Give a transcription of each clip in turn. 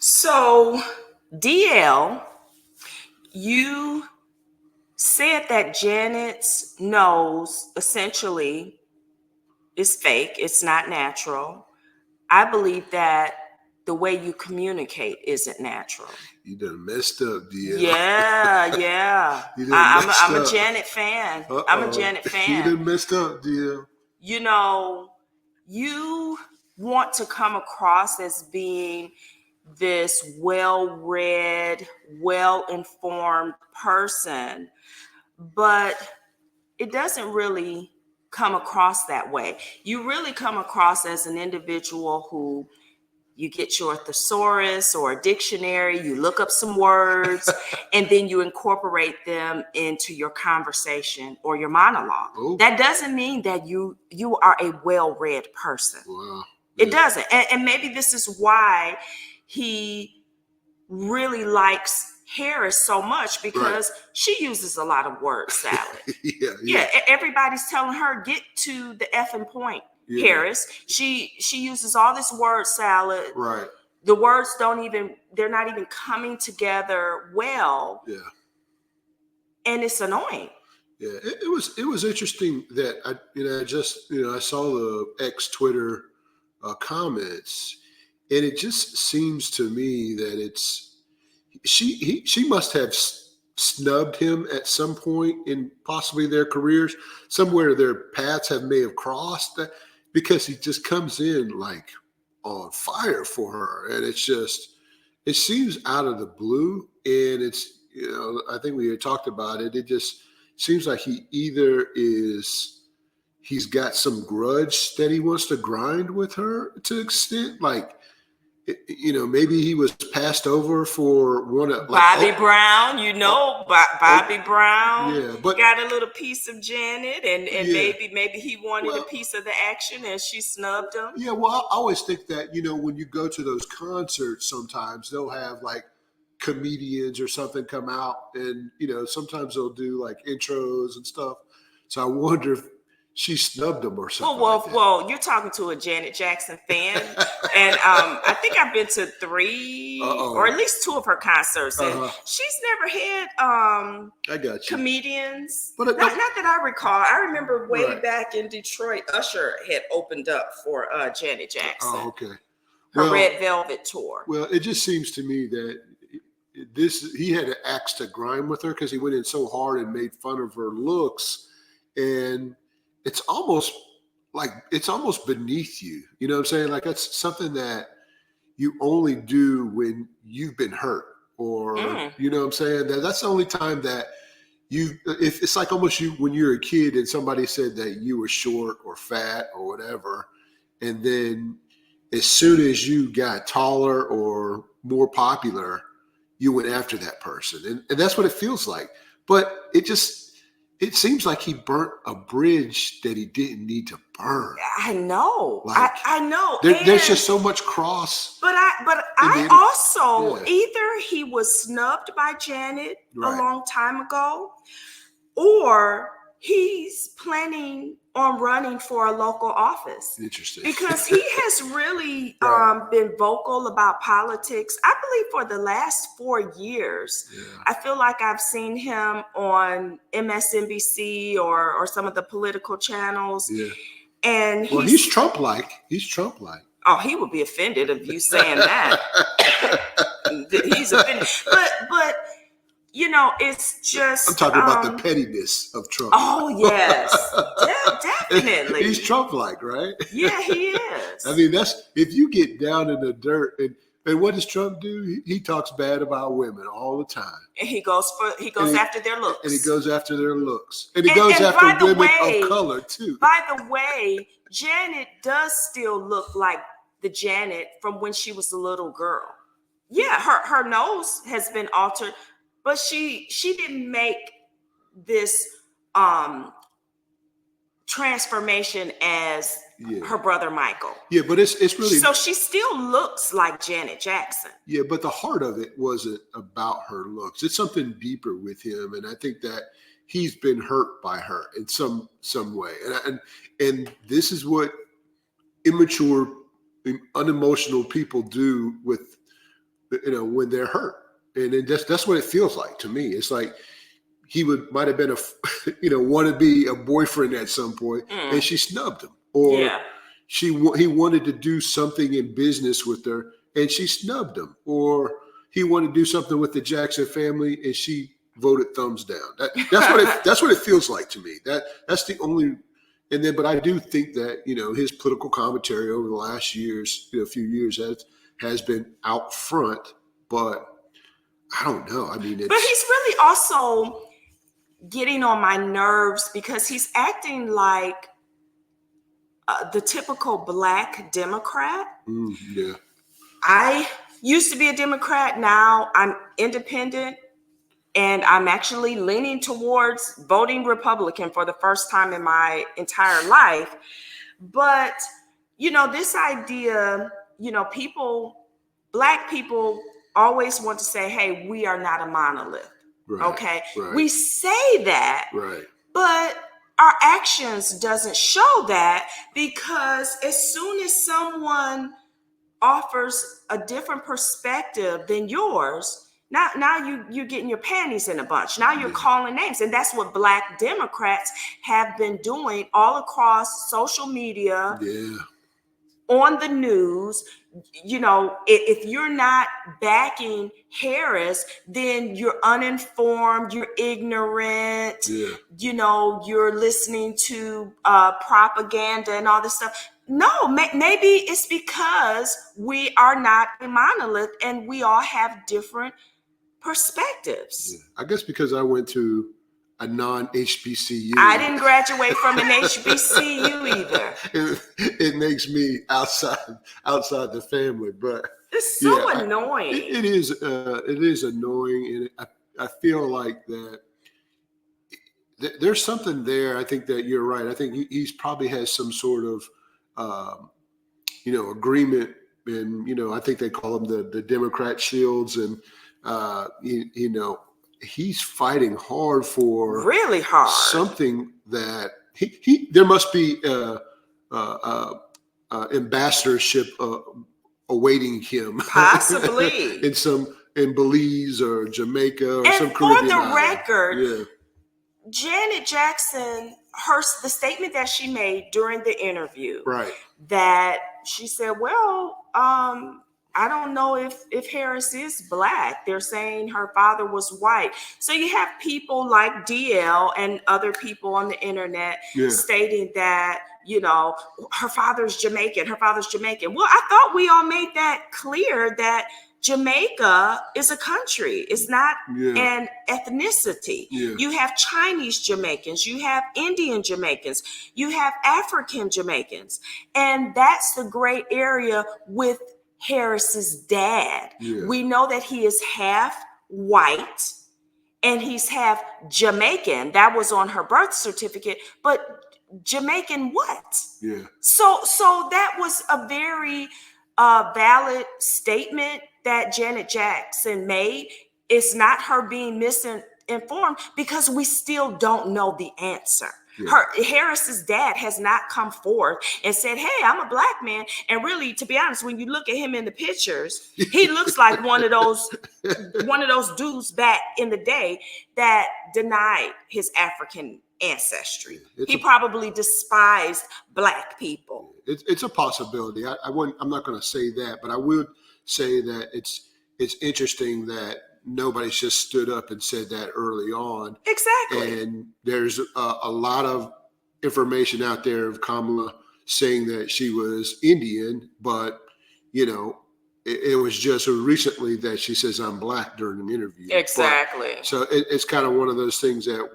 So, DL, you said that Janet's nose essentially is fake, it's not natural. I believe that the way you communicate isn't natural. You done messed up, DL. Yeah. You done messed I'm a up. Janet fan. Uh-oh. I'm a Janet You fan. done messed up, DL. You know, you want to come across as being this well-read, well-informed person, but it doesn't really come across that way. You really come across as an individual who you get your thesaurus or a dictionary, you look up some words, and then you incorporate them into your conversation or your monologue. Oh. That doesn't mean that you are a well-read person. Wow. It doesn't. And maybe this is why he really likes Harris so much, because she uses a lot of word salad. Yeah. Everybody's telling her, get to the effing point, Harris. She uses all this word salad. Right. The words they're not even coming together well. Yeah. And it's annoying. Yeah. It was interesting that I saw the X Twitter comments, and it just seems to me that she must have snubbed him at some point in possibly their careers, somewhere their paths may have crossed, because he just comes in like on fire for her, and it seems out of the blue, and it's, I think we had talked about it. It just seems like he's got some grudge that he wants to grind with her to an extent, like, maybe he was passed over for one of Bobby Brown, Bobby Brown. Yeah, but got a little piece of Janet, and maybe he wanted a piece of the action, and she snubbed him. Yeah, well, I always think that, when you go to those concerts, sometimes they'll have like comedians or something come out, and sometimes they'll do like intros and stuff. So I wonder if she snubbed him or something. Well, you're talking to a Janet Jackson fan, and I think I've been to 3 or at least 2 of her concerts, and she's never had I got you. Comedians. But not that I recall. I remember way back in Detroit, Usher had opened up for Janet Jackson. Oh, okay. Her Red Velvet tour. Well, it just seems to me that he had an axe to grind with her, because he went in so hard and made fun of her looks, and it's almost beneath you. You know what I'm saying? Like, that's something that you only do when you've been hurt, or you know what I'm saying? That's the only time that if it's like almost when you're a kid and somebody said that you were short or fat or whatever, and then as soon as you got taller or more popular, you went after that person. And that's what it feels like. But it seems like he burnt a bridge that he didn't need to burn. I know. I know. There's just so much cross. But I also, either he was snubbed by Janet a long time ago, or he's planning on running for a local office. Interesting. Because he has really been vocal about politics. I believe for the last 4 years. Yeah. I feel like I've seen him on MSNBC or some of the political channels. Yeah. And he's Trump-like. Oh, he would be offended of you saying that. He's offended. But it's just... I'm talking about the pettiness of Trump. Oh, yes. Definitely. He's Trump-like, right? Yeah, he is. I mean, if you get down in the dirt, and what does Trump do? He talks bad about women all the time. And he goes after their looks. And he goes after their looks. And he goes after women of color, too. By the way, Janet does still look like the Janet from when she was a little girl. Yeah, her nose has been altered. But she didn't make this transformation as her brother Michael. Yeah, but it's really... So she still looks like Janet Jackson. Yeah, but the heart of it wasn't about her looks. It's something deeper with him, and I think that he's been hurt by her in some way. And this is what immature, unemotional people do with when they're hurt. And then that's what it feels like to me. It's like he might have been want to be a boyfriend at some point, and she snubbed him, or Yeah. he wanted to do something in business with her, and she snubbed him, or he wanted to do something with the Jackson family, and she voted thumbs down. That's what it feels like to me. That's the only. And then, but I do think that his political commentary over the last few years has been out front, but I don't know. I mean, but he's really also getting on my nerves because he's acting like the typical Black Democrat. Yeah. I used to be a Democrat. Now I'm independent, and I'm actually leaning towards voting Republican for the first time in my entire life. But, this idea, Black people always want to say, hey, we are not a monolith. Right, okay. Right. We say that, right. But our actions doesn't show that, because as soon as someone offers a different perspective than yours, now you're getting your panties in a bunch. Now you're calling names. And that's what Black Democrats have been doing all across social media, on the news. If you're not backing Harris, then you're uninformed, you're ignorant, you're listening to propaganda and all this stuff. No, maybe it's because we are not a monolith and we all have different perspectives. I guess because I went to a non-HBCU. I didn't graduate from an HBCU either. It makes me outside the family, but it's so annoying. It is annoying, and I feel like that there's something there. I think that you're right. I think he's probably has some sort of agreement, and I think they call them the Democrat shields, and he's fighting hard for really hard something that he there must be ambassadorship awaiting him, possibly in Belize or Jamaica or and some Caribbean for the island. record, Janet Jackson, the statement that she made during the interview, right, that she said, well, I don't know if Harris is Black. They're saying her father was white. So you have people like DL and other people on the internet stating that, her father's Jamaican. Her father's Jamaican. Well, I thought we all made that clear that Jamaica is a country. It's not an ethnicity. You have Chinese Jamaicans. You have Indian Jamaicans. You have African Jamaicans. And that's the gray area with Harris's dad. We know that he is half white and he's half Jamaican. That was on her birth certificate, but Jamaican what? So that was a very valid statement that Janet Jackson made. It's not her being misinformed, because we still don't know the answer. Harris's dad has not come forth and said, hey, I'm a Black man. And really, to be honest, when you look at him in the pictures, he looks like one of those dudes back in the day that denied his African ancestry. He probably despised Black people. It's a possibility. I'm not going to say that, but I would say that it's interesting that nobody's just stood up and said that early on. Exactly. And there's a lot of information out there of Kamala saying that she was Indian, but it was just recently that she says I'm Black during an interview. Exactly. So it's kind of one of those things that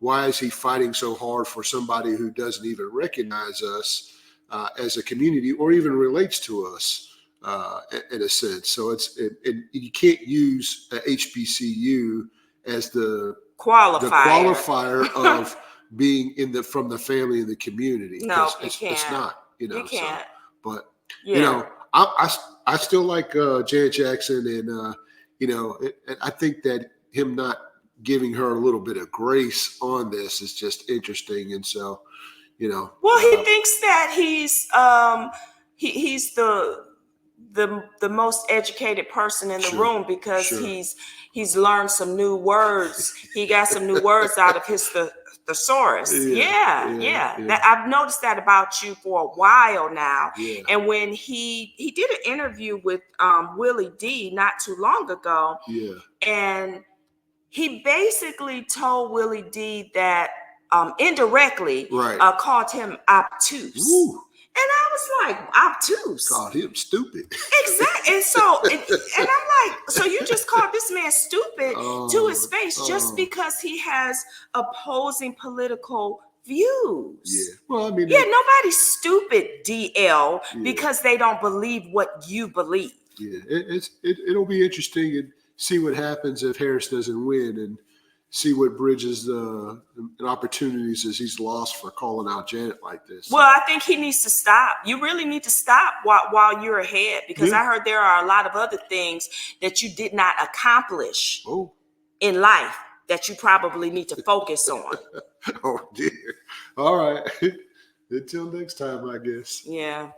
why is he fighting so hard for somebody who doesn't even recognize us as a community or even relates to us? In a sense. So you can't use a HBCU as the qualifier of being from the family and the family No, it's can't. It's not, You can't. So, but I still like Janet Jackson, and I think that him not giving her a little bit of grace on this is just interesting. And so, well, he thinks that he's the the most educated person in the Sure, room because sure. he's learned some new words. He got some new words out of his thesaurus. Yeah. That I've noticed that about you for a while now. Yeah. And when he did an interview with Willie D not too long ago, Yeah. and he basically told Willie D that indirectly Right. called him obtuse. Woo. And I was like, obtuse. Called him stupid. Exactly. And so, and I'm like, so you just called this man stupid to his face just because he has opposing political views. Yeah. Well, I mean, yeah, nobody's stupid, DL, Yeah. because they don't believe what you believe. Yeah, it'll be interesting and see what happens if Harris doesn't win, and see what bridges and opportunities as he's lost for calling out Janet like this. Well, I think he needs to stop. You really need to stop while you're ahead, because Yeah. I heard there are a lot of other things that you did not accomplish Oh. in life that you probably need to focus on. Oh dear. All right. Until next time, I guess. Yeah.